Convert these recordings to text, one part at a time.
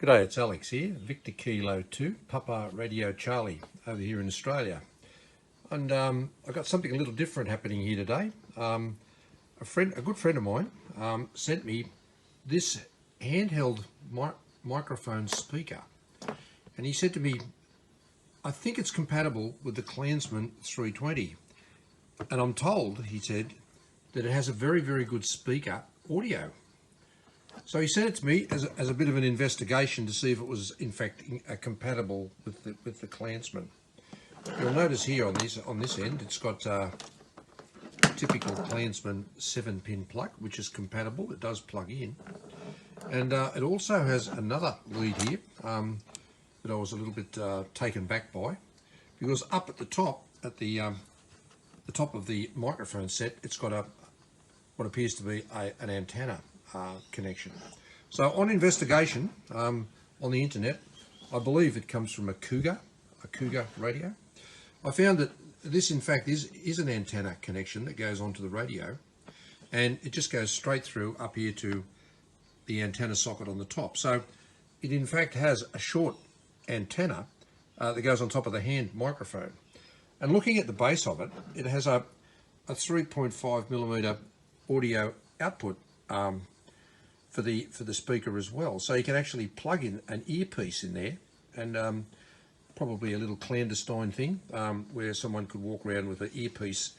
G'day, it's Alex here, Victor Kilo 2, Papa Radio Charlie, over here in Australia. And I've got something a little different happening here today. A good friend of mine sent me this handheld microphone speaker. And he said to me, I think it's compatible with the Clansman 320. And I'm told, he said, that it has a very, very good speaker audio. So he sent it to me as a bit of an investigation to see if it was in fact compatible with the Clansman. You'll notice here on this end it's got a typical Clansman 7-pin plug, which is compatible. It does plug in, and it also has another lead here that I was a little bit taken back by, because up at the top, at the top of the microphone set, it's got what appears to be an antenna connection. So on investigation on the internet, I believe it comes from a Cougar radio. I found that this in fact is an antenna connection that goes onto the radio, and it just goes straight through up here to the antenna socket on the top. So it in fact has a short antenna that goes on top of the hand microphone. And looking at the base of it, it has a 3.5mm audio output for the speaker as well, so you can actually plug in an earpiece in there, and probably a little clandestine thing where someone could walk around with an earpiece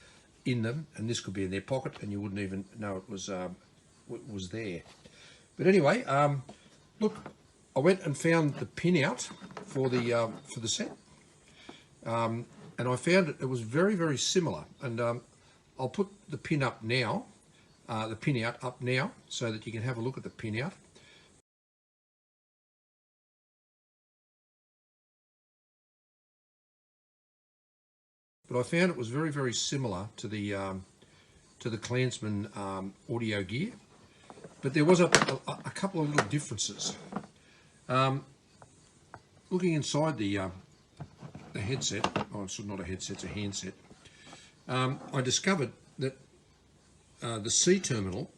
in them, and this could be in their pocket and you wouldn't even know it was there. But anyway, look, I went and found the pin out for the set, and I found it was very, very similar, and I'll put the pin up now. The pin out up now, so that you can have a look at the pin out. But I found it was very, very similar to the Clansman audio gear, but there was a couple of little differences. Looking inside the headset, oh, it's not a headset, it's a handset. I discovered that the C terminal,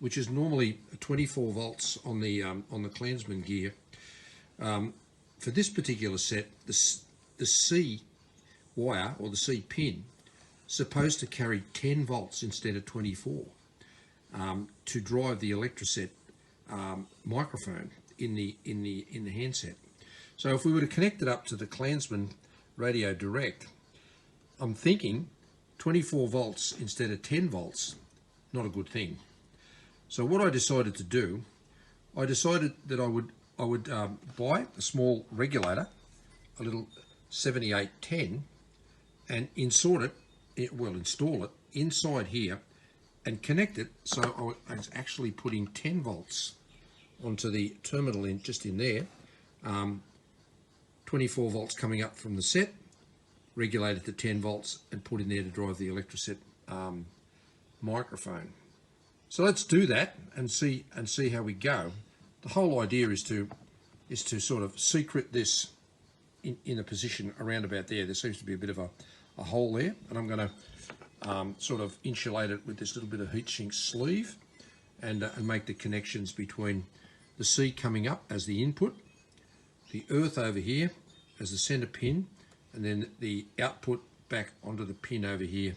which is normally 24 volts on the Clansman gear, for this particular set, the C wire, or the C pin, is supposed to carry 10 volts instead of 24 to drive the Electroset microphone in the handset. So if we were to connect it up to the Clansman Radio Direct, I'm thinking 24 volts instead of 10 volts. Not a good thing. So what I decided to do, I decided that I would buy a small regulator, a little 7810, and install it inside here and connect it, so I was actually putting 10 volts onto the terminal just in there, 24 volts coming up from the set, regulated to 10 volts and put in there to drive the Electroset microphone. So let's do that and see how we go. The whole idea is to sort of secret this in a position around about there. There seems to be a bit of a hole there, and I'm going to sort of insulate it with this little bit of heat shrink sleeve, and make the connections between the C coming up as the input, the earth over here as the center pin, and then the output back onto the pin over here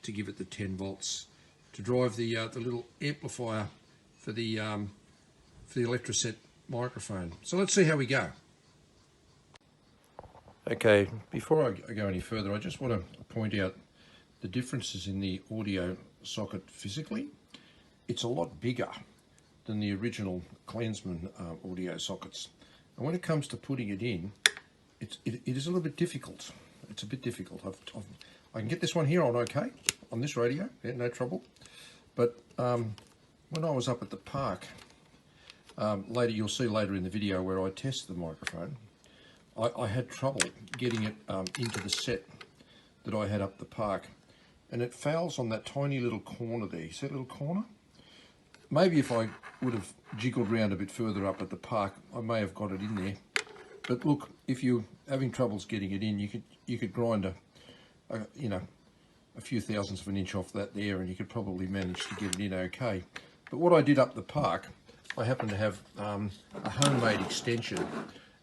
to give it the 10 volts to drive the little amplifier for the Electroset microphone. So let's see how we go. Okay, before I go any further, I just want to point out the differences in the audio socket physically. It's a lot bigger than the original Clansman audio sockets, and when it comes to putting it in, it is a little bit difficult. It's a bit difficult. I can get this one here on okay, on this radio, yeah, no trouble. But when I was up at the park, later, you'll see later in the video where I test the microphone, I had trouble getting it into the set that I had up the park. And it fails on that tiny little corner there. You see that little corner? Maybe if I would have jiggled around a bit further up at the park, I may have got it in there. But look, if you're having troubles getting it in, you could grind a few thousandths of an inch off that there, and you could probably manage to get it in okay. But what I did up the park I happen to have a homemade extension,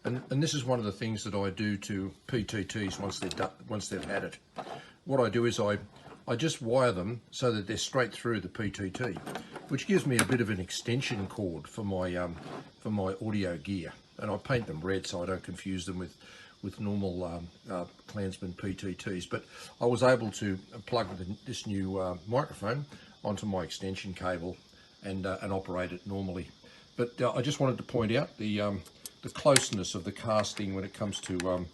and this is one of the things that I do to PTTs once they've had it. What I do is I just wire them so that they're straight through the PTT, which gives me a bit of an extension cord for my audio gear, and I paint them red so I don't confuse them with normal Clansman PTTs. But I was able to plug this new microphone onto my extension cable and operate it normally. But I just wanted to point out the closeness of the casting when it comes to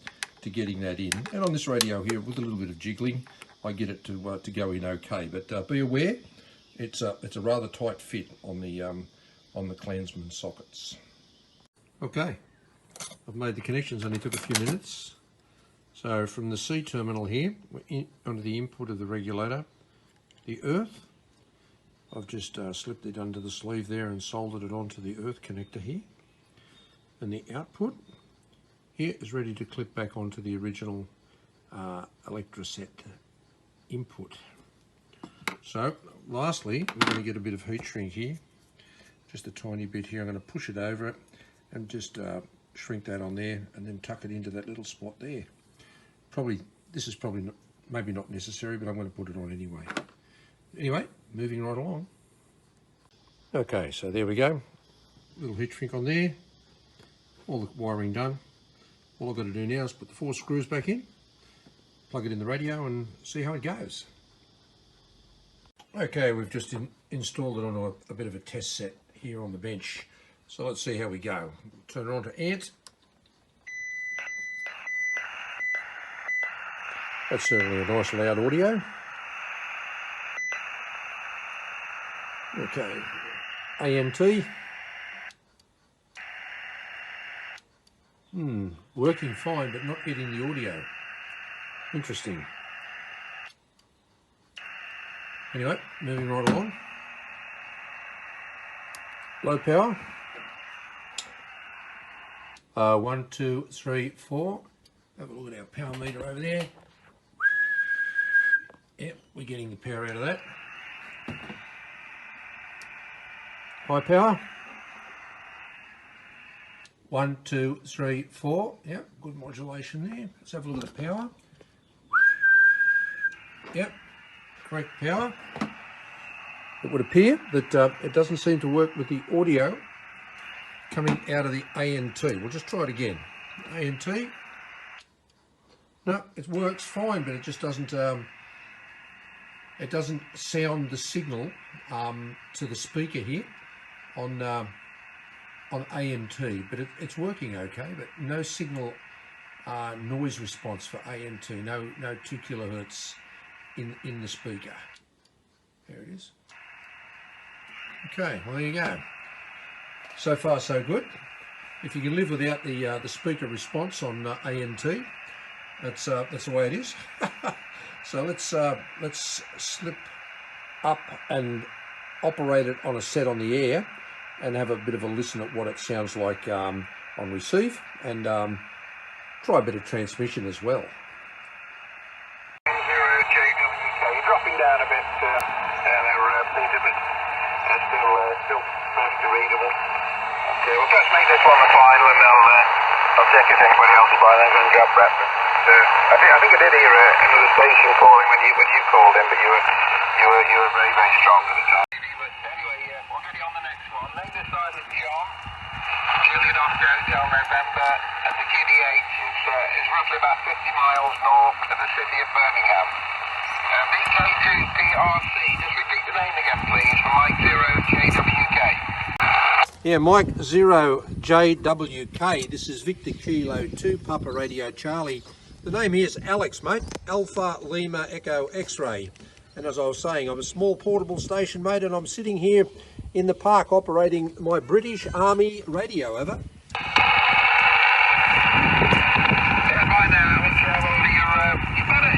getting that in. And on this radio here, with a little bit of jiggling, I get it to go in okay. But be aware, it's a rather tight fit on the Clansman sockets. Okay, I've made the connections. Only took a few minutes. So from the C terminal here, onto the input of the regulator, the earth. I've just slipped it under the sleeve there and soldered it onto the earth connector here. And the output here is ready to clip back onto the original Electroset input. So lastly, we're going to get a bit of heat shrink here, just a tiny bit here. I'm going to push it over it and just shrink that on there, and then tuck it into that little spot there. This is probably maybe not necessary, but I'm going to put it on anyway. Anyway, moving right along. Okay, so there we go. Little heat shrink on there. All the wiring done. All I've got to do now is put the 4 screws back in, plug it in the radio, and see how it goes. Okay, we've just installed it on a bit of a test set here on the bench. So let's see how we go. Turn it on to ant. That's certainly a nice loud audio. Okay, ANT. Working fine, but not getting the audio. Interesting. Anyway, moving right along. Low power. 1, 2, 3, 4. Have a look at our power meter over there. Yep, we're getting the power out of that. High power. 1, 2, 3, 4. Yep, good modulation there. Let's have a look at the power. Yep, correct power. It would appear that it doesn't seem to work with the audio coming out of the ANT. We'll just try it again. ANT. No, it works fine, but it just doesn't. It doesn't sound the signal to the speaker here on ANT, but it's working okay. But no signal noise response for ANT. No 2 kilohertz in the speaker. There it is. Okay, well there you go. So far so good. If you can live without the speaker response on ANT, that's the way it is. So let's slip up and operate it on a set on the air, and have a bit of a listen at what it sounds like on receive, and try a bit of transmission as well. Dropping down a bit, Peter, but still perfectly readable. Okay, we'll just make this one the final, and I'll check if anybody else is by then and grab Brett. I think I did hear another station calling when you called in, but you were very, very strong at the time. But anyway, we'll get you on the next one. Name this side is John. Juliet Oscar Hotel November, and the QDH is roughly about 50 miles north of the city of Birmingham. VK2PRC, just repeat the name again please, from Mike 0JWK. Yeah, Mike 0JWK, this is Victor Kilo 2 Papa Radio Charlie. The name here is Alex, mate, Alpha Lima Echo X-Ray. And as I was saying, I'm a small portable station, mate, and I'm sitting here in the park operating my British Army radio, over.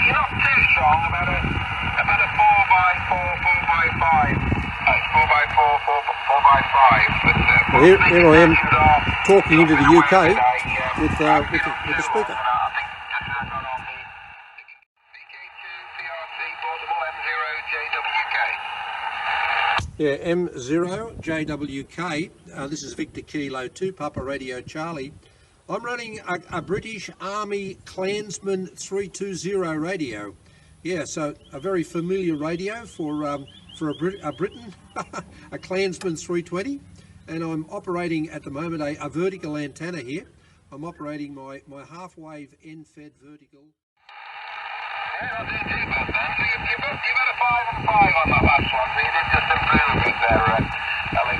You're not too strong, about a 4x4, 4x5. 4x4, 4x5. Well, here I am talking into the UK with the speaker. VK2PRC, portable M0JWK. Yeah, M0JWK. This is Victor Kilo 2, Papa Radio Charlie. I'm running a British Army Clansman 320 radio. Yeah, so a very familiar radio for a Briton, a Clansman 320. And I'm operating at the moment a vertical antenna here. I'm operating my half-wave end-fed vertical. Yeah, not too bad, Dan. So you've had a 5 and 5 on that last one, so you did just improve a bit there, Alex.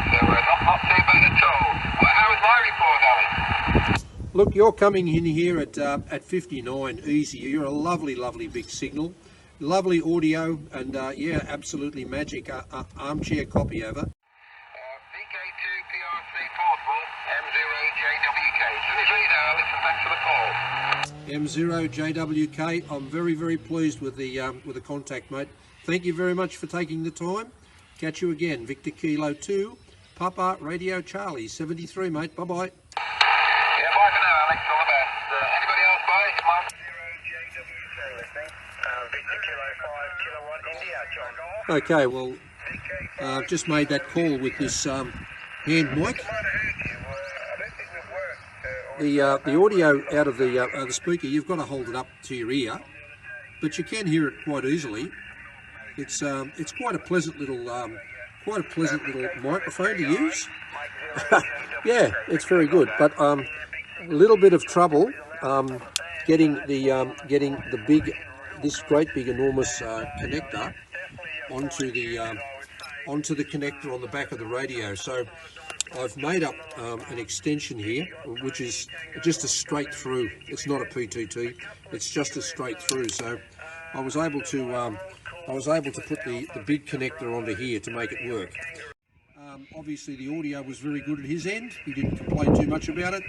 So not too bad at all. Well, how was my report, Alex? Look, you're coming in here at 59 easy. You're a lovely, lovely big signal. Lovely audio and yeah, absolutely magic. Armchair copy over. VK2PRC portable, M0JWK. Finish read, Alex, and thanks for the call. M0JWK. I'm very, very pleased with the contact, mate. Thank you very much for taking the time. Catch you again. Victor Kilo 2, Papa Radio Charlie 73, mate. Bye bye. Yeah, bye for now, Alex. All the best. Anybody else bye? Mark 0JWK listening. Victor Kilo 5 Kilo 1 India, John. Okay, well, I've just made that call with this hand mic. The audio out of the speaker, you've got to hold it up to your ear, but you can hear it quite easily. It's quite a pleasant little microphone to use. Yeah, it's very good, but a little bit of trouble getting this great big enormous connector onto the connector on the back of the radio. So I've made up an extension here, which is just a straight through. It's not a PTT. It's just a straight through. So I was able to put the big connector onto here to make it work. Obviously the audio was very good at his end. He didn't complain too much about it,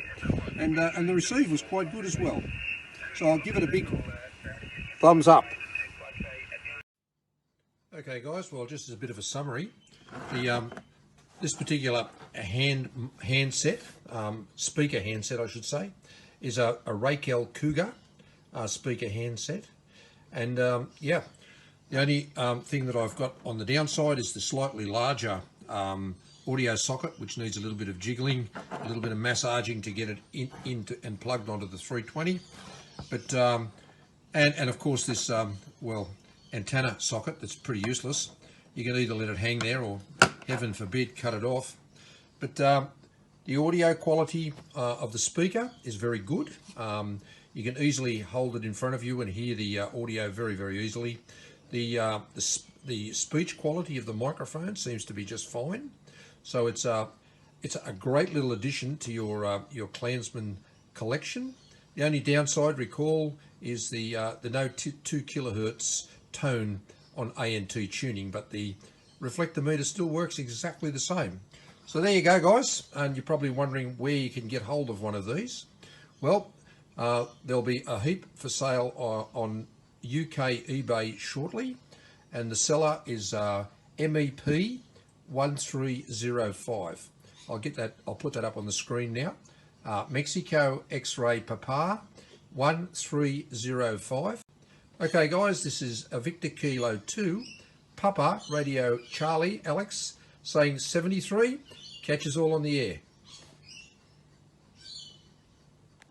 and the receive was quite good as well. So I'll give it a big thumbs up. Okay, guys. Well, just as a bit of a summary, this particular handset, speaker handset, I should say, is a Raquel Cougar speaker handset, and yeah, the only thing that I've got on the downside is the slightly larger audio socket, which needs a little bit of jiggling, a little bit of massaging to get it into and plugged onto the 320. But and of course this well, antenna socket that's pretty useless. You can either let it hang there or, heaven forbid, cut it off. But the audio quality of the speaker is very good. You can easily hold it in front of you and hear the audio very, very easily. The speech quality of the microphone seems to be just fine. So it's a great little addition to your Clansman collection. The only downside, recall, is the no 2 kilohertz tone on ANT tuning, but the reflector meter still works exactly the same. So there you go, guys, and you're probably wondering where you can get hold of one of these. Well, there'll be a heap for sale on UK eBay shortly, and the seller is MEP 1305. I'll put that up on the screen now. Mexico X-Ray Papa 1305. Okay, guys, this is a Victor Kilo 2, Papa Radio Charlie Alex saying 73. Catch us all on the air.